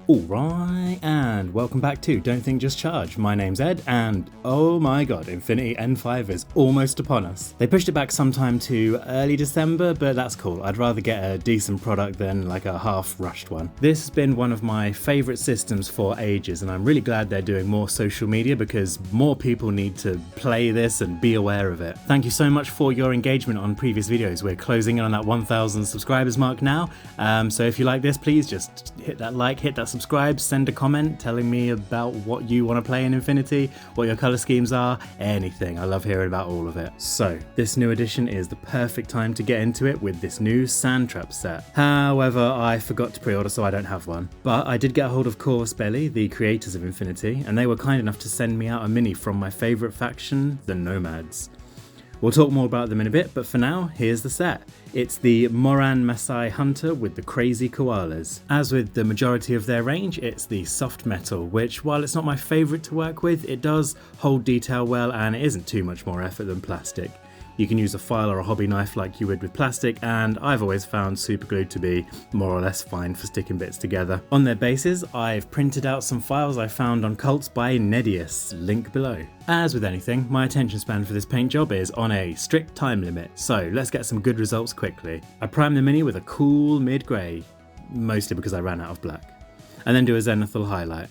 Alright, and welcome back to Don't Think Just Charge. My name's Ed, and oh my god, Infinity N5 is almost upon us. They pushed it back sometime to early December, but that's cool. I'd rather get a decent product than like a half-rushed one. This has been one of my favourite systems for ages, and I'm really glad they're doing more social media because more people need to play this and be aware of it. Thank you so much for your engagement on previous videos. We're closing in on that 1,000 subscribers mark now, so if you like this, please just hit that like, hit that subscribe, send a comment telling me about what you want to play in Infinity, what your colour schemes are, anything. I love hearing about all of it. So, this new edition is the perfect time to get into it with this new Sand Trap set. However, I forgot to pre-order, so I don't have one. But I did get a hold of Corvus Belli, the creators of Infinity, and they were kind enough to send me out a mini from my favourite faction, the Nomads. We'll talk more about them in a bit, but for now, here's the set. It's the Moran Masai Hunter with the crazy koalas. As with the majority of their range, it's the soft metal, which while it's not my favourite to work with, it does hold detail well and it isn't too much more effort than plastic. You can use a file or a hobby knife like you would with plastic, and I've always found super glue to be more or less fine for sticking bits together. On their bases, I've printed out some files I found on Cults by Nedius, link below. As with anything, my attention span for this paint job is on a strict time limit, so let's get some good results quickly. I prime the mini with a cool mid-grey, mostly because I ran out of black, and then do a zenithal highlight.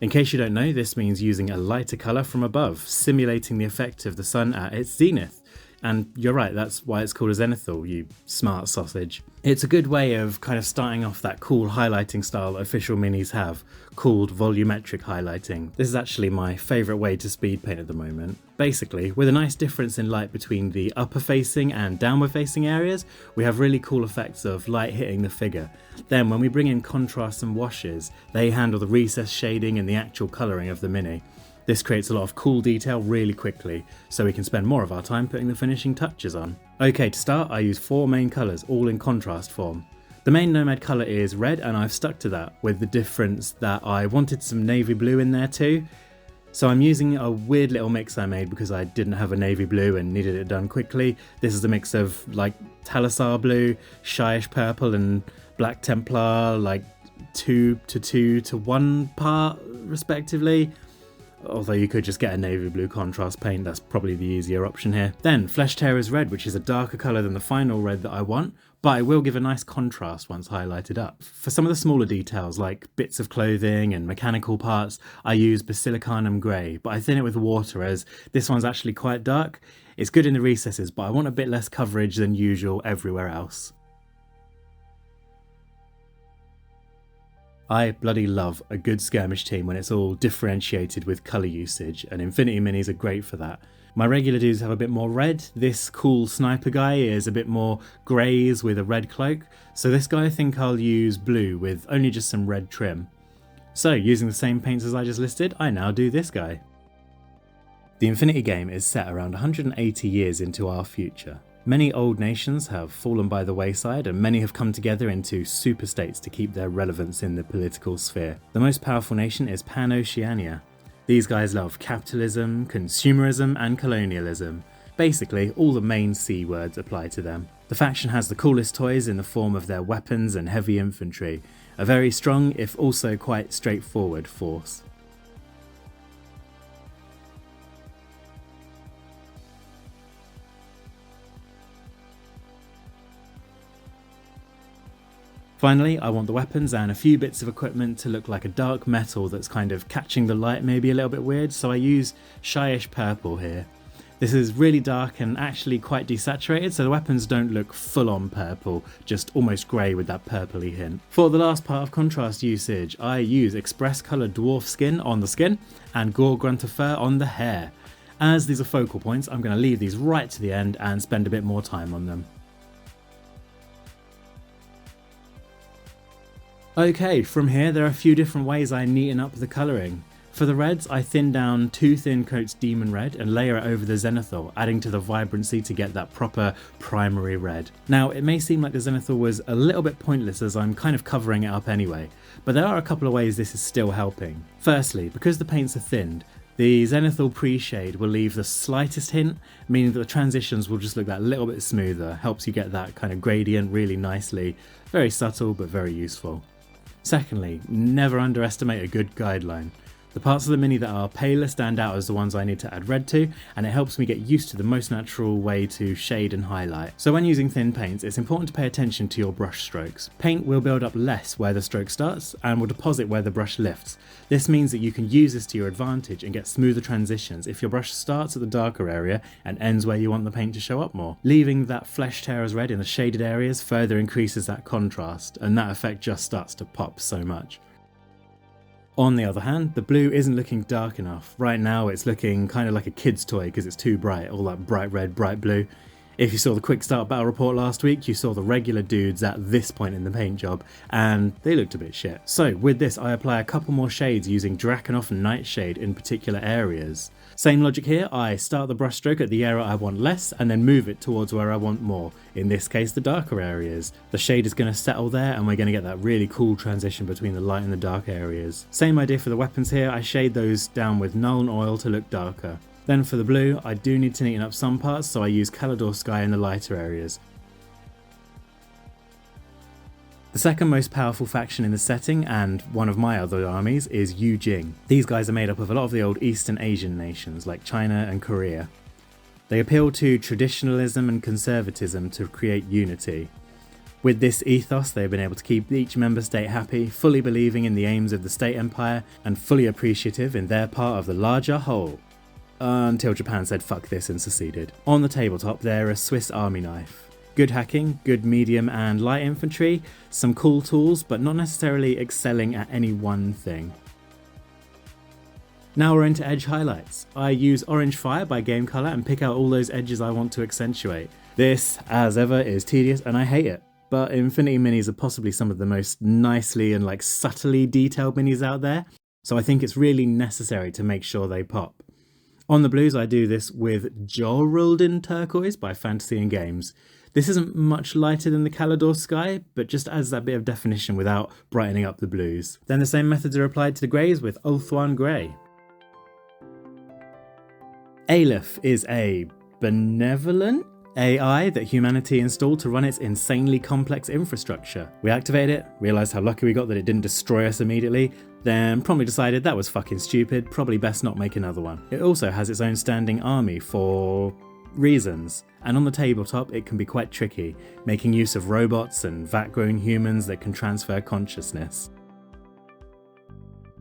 In case you don't know, this means using a lighter colour from above, simulating the effect of the sun at its zenith. And you're right, that's why it's called a zenithal, you smart sausage. It's a good way of kind of starting off that cool highlighting style that official minis have, called volumetric highlighting. This is actually my favourite way to speed paint at the moment. Basically, with a nice difference in light between the upper facing and downward facing areas, we have really cool effects of light hitting the figure. Then when we bring in contrasts and washes, they handle the recess shading and the actual colouring of the mini. This creates a lot of cool detail really quickly, so we can spend more of our time putting the finishing touches on. Okay, to start I use 4 main colours, all in contrast form. The main Nomad colour is red, and I've stuck to that, with the difference that I wanted some navy blue in there too. So I'm using a weird little mix I made because I didn't have a navy blue and needed it done quickly. This is a mix of like Talisar blue, Shyish purple and Black Templar, like 2:2 to 1 part respectively. Although you could just get a navy blue contrast paint, that's probably the easier option here. Then Flesh Tearer's red, which is a darker colour than the final red that I want, but I will give a nice contrast once highlighted up. For some of the smaller details, like bits of clothing and mechanical parts, I use Basilicanum Grey, but I thin it with water as this one's actually quite dark. It's good in the recesses, but I want a bit less coverage than usual everywhere else. I bloody love a good skirmish team when it's all differentiated with colour usage, and Infinity Minis are great for that. My regular dudes have a bit more red, this cool sniper guy is a bit more greys with a red cloak, so this guy I think I'll use blue with only just some red trim. So using the same paints as I just listed, I now do this guy. The Infinity game is set around 180 years into our future. Many old nations have fallen by the wayside, and many have come together into super-states to keep their relevance in the political sphere. The most powerful nation is Pan-Oceania. These guys love capitalism, consumerism and colonialism. Basically, all the main C words apply to them. The faction has the coolest toys in the form of their weapons and heavy infantry, a very strong if also quite straightforward force. Finally, I want the weapons and a few bits of equipment to look like a dark metal that's kind of catching the light, maybe a little bit weird, so I use Shyish purple here. This is really dark and actually quite desaturated, so the weapons don't look full on purple, just almost grey with that purpley hint. For the last part of contrast usage, I use Express Colour Dwarf Skin on the skin and Gore Grunter Fur on the hair. As these are focal points, I'm going to leave these right to the end and spend a bit more time on them. Okay, from here there are a few different ways I neaten up the colouring. For the reds, I thin down 2 thin coats Demon Red and layer it over the Zenithal, adding to the vibrancy to get that proper primary red. Now, it may seem like the Zenithal was a little bit pointless as I'm kind of covering it up anyway, but there are a couple of ways this is still helping. Firstly, because the paints are thinned, the Zenithal pre-shade will leave the slightest hint, meaning that the transitions will just look that little bit smoother, helps you get that kind of gradient really nicely. Very subtle, but very useful. Secondly, never underestimate a good guideline. The parts of the Mini that are paler stand out as the ones I need to add red to, and it helps me get used to the most natural way to shade and highlight. So when using thin paints, it's important to pay attention to your brush strokes. Paint will build up less where the stroke starts and will deposit where the brush lifts. This means that you can use this to your advantage and get smoother transitions if your brush starts at the darker area and ends where you want the paint to show up more. Leaving that flesh tear as red in the shaded areas further increases that contrast, and that effect just starts to pop so much. On the other hand, the blue isn't looking dark enough. Right now it's looking kind of like a kid's toy because it's too bright, all that bright red, bright blue. If you saw the quick start battle report last week, you saw the regular dudes at this point in the paint job, and they looked a bit shit. So with this, I apply a couple more shades using Drakenhof and Nightshade in particular areas. Same logic here, I start the brush stroke at the area I want less and then move it towards where I want more, in this case the darker areas. The shade is going to settle there and we're going to get that really cool transition between the light and the dark areas. Same idea for the weapons here, I shade those down with Nuln Oil to look darker. Then for the blue, I do need to neaten up some parts, so I use Calidor Sky in the lighter areas. The second most powerful faction in the setting, and one of my other armies, is Yu Jing. These guys are made up of a lot of the old Eastern Asian nations, like China and Korea. They appeal to traditionalism and conservatism to create unity. With this ethos, they've been able to keep each member state happy, fully believing in the aims of the state empire, and fully appreciative in their part of the larger whole. Until Japan said fuck this and seceded. On the tabletop they're a Swiss army knife. Good hacking, good medium and light infantry, some cool tools but not necessarily excelling at any one thing. Now we're into edge highlights. I use Orange Fire by Game Color and pick out all those edges I want to accentuate. This, as ever, is tedious and I hate it. But Infinity Minis are possibly some of the most nicely and subtly detailed minis out there, so I think it's really necessary to make sure they pop. On the blues I do this with Joralden Turquoise by Fantasy and Games. This isn't much lighter than the Calidor Sky, but just adds that bit of definition without brightening up the blues. Then the same methods are applied to the greys with Ulthuan Grey. Aleph is a benevolent AI that humanity installed to run its insanely complex infrastructure. We activated it, realised how lucky we got that it didn't destroy us immediately, then promptly decided that was fucking stupid, probably best not make another one. It also has its own standing army for reasons, and on the tabletop it can be quite tricky, making use of robots and vat-grown humans that can transfer consciousness.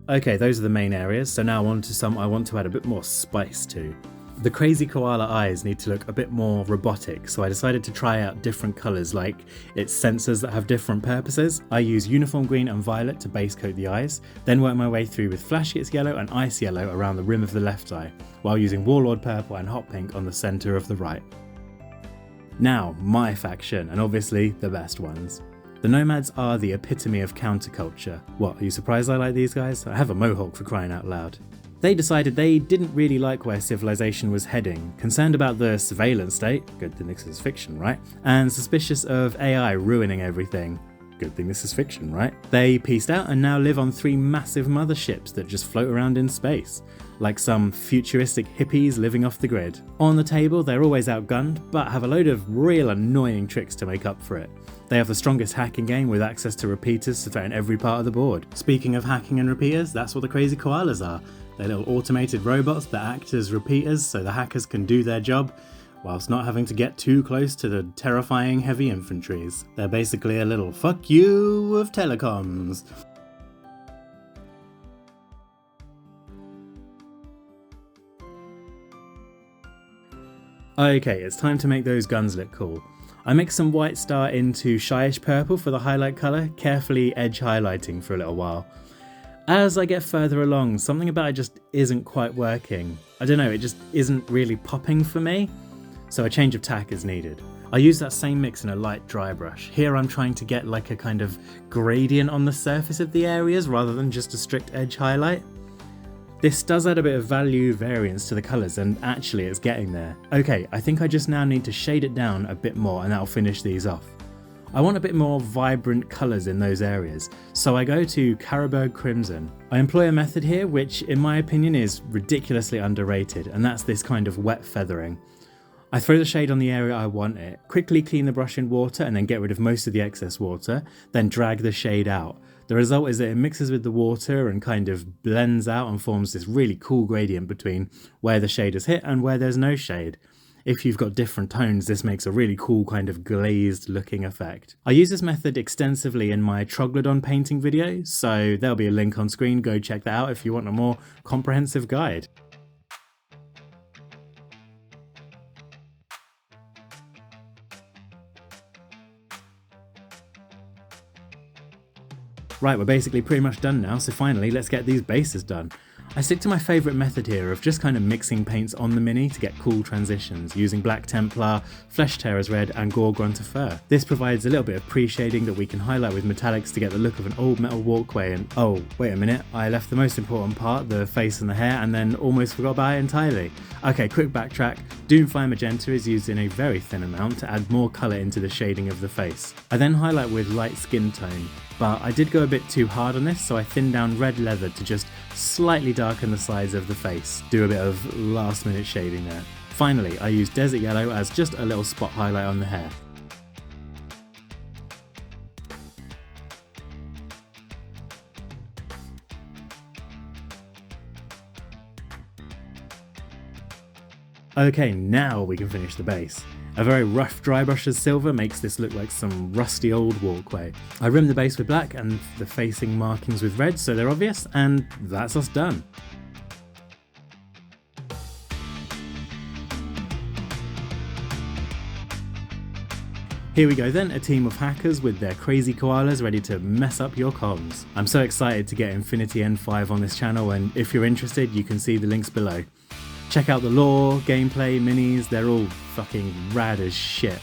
Okay, those are the main areas, so now on to some I want to add a bit more spice to. The crazy koala eyes need to look a bit more robotic, so I decided to try out different colours like its sensors that have different purposes. I use uniform green and violet to base coat the eyes, then work my way through with flash hits yellow and ice yellow around the rim of the left eye, while using warlord purple and hot pink on the centre of the right. Now, my faction, and obviously the best ones. The Nomads are the epitome of counterculture. What, are you surprised I like these guys? I have a mohawk for crying out loud. They decided they didn't really like where civilization was heading, concerned about the surveillance state, good thing this is fiction, right? And suspicious of AI ruining everything, good thing this is fiction, right? They peaced out and now live on 3 massive motherships that just float around in space, like some futuristic hippies living off the grid. On the table, they're always outgunned, but have a load of real annoying tricks to make up for it. They have the strongest hacking game with access to repeaters to threaten every part of the board. Speaking of hacking and repeaters, that's what the crazy koalas are. They're little automated robots that act as repeaters so the hackers can do their job, whilst not having to get too close to the terrifying heavy infantries. They're basically a little fuck you of telecoms. Okay, it's time to make those guns look cool. I mix some White Star into Shyish Purple for the highlight colour, carefully edge highlighting for a little while. As I get further along, something about it just isn't quite working. I don't know, it just isn't really popping for me, so a change of tack is needed. I use that same mix in a light dry brush. Here I'm trying to get like a kind of gradient on the surface of the areas rather than just a strict edge highlight. This does add a bit of value variance to the colours and actually it's getting there. Okay, I think I just now need to shade it down a bit more and that'll finish these off. I want a bit more vibrant colours in those areas, so I go to Carroburg Crimson. I employ a method here which in my opinion is ridiculously underrated, and that's this kind of wet feathering. I throw the shade on the area I want it, quickly clean the brush in water and then get rid of most of the excess water, then drag the shade out. The result is that it mixes with the water and kind of blends out and forms this really cool gradient between where the shade is hit and where there's no shade. If you've got different tones, this makes a really cool kind of glazed looking effect. I use this method extensively in my Troglodon painting video, so there'll be a link on screen, go check that out if you want a more comprehensive guide. Right, we're basically pretty much done now, so finally let's get these bases done. I stick to my favourite method here of just kind of mixing paints on the Mini to get cool transitions, using Black Templar, Flesh Tearers Red and Gorgon to Fur. This provides a little bit of pre-shading that we can highlight with metallics to get the look of an old metal walkway. And oh, wait a minute, I left the most important part, the face and the hair, and then almost forgot about it entirely. Okay, quick backtrack. Doomfire Magenta is used in a very thin amount to add more colour into the shading of the face. I then highlight with light skin tone, but I did go a bit too hard on this, so I thinned down Red Leather to just slightly darken the sides of the face, do a bit of last minute shading there. Finally, I used Desert Yellow as just a little spot highlight on the hair. Okay, now we can finish the base. A very rough dry brush as silver makes this look like some rusty old walkway. I rimmed the base with black and the facing markings with red so they're obvious, and that's us done. Here we go then, a team of hackers with their crazy koalas ready to mess up your comms. I'm so excited to get Infinity N5 on this channel, and if you're interested you can see the links below. Check out the lore, gameplay, minis, they're all fucking rad as shit.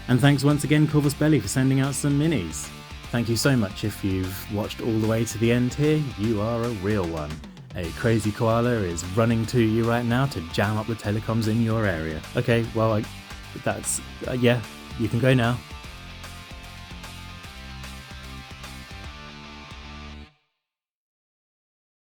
And thanks once again Corvus Belli for sending out some minis. Thank you so much if you've watched all the way to the end here, you are a real one. A crazy koala is running to you right now to jam up the telecoms in your area. Okay, well, yeah, you can go now.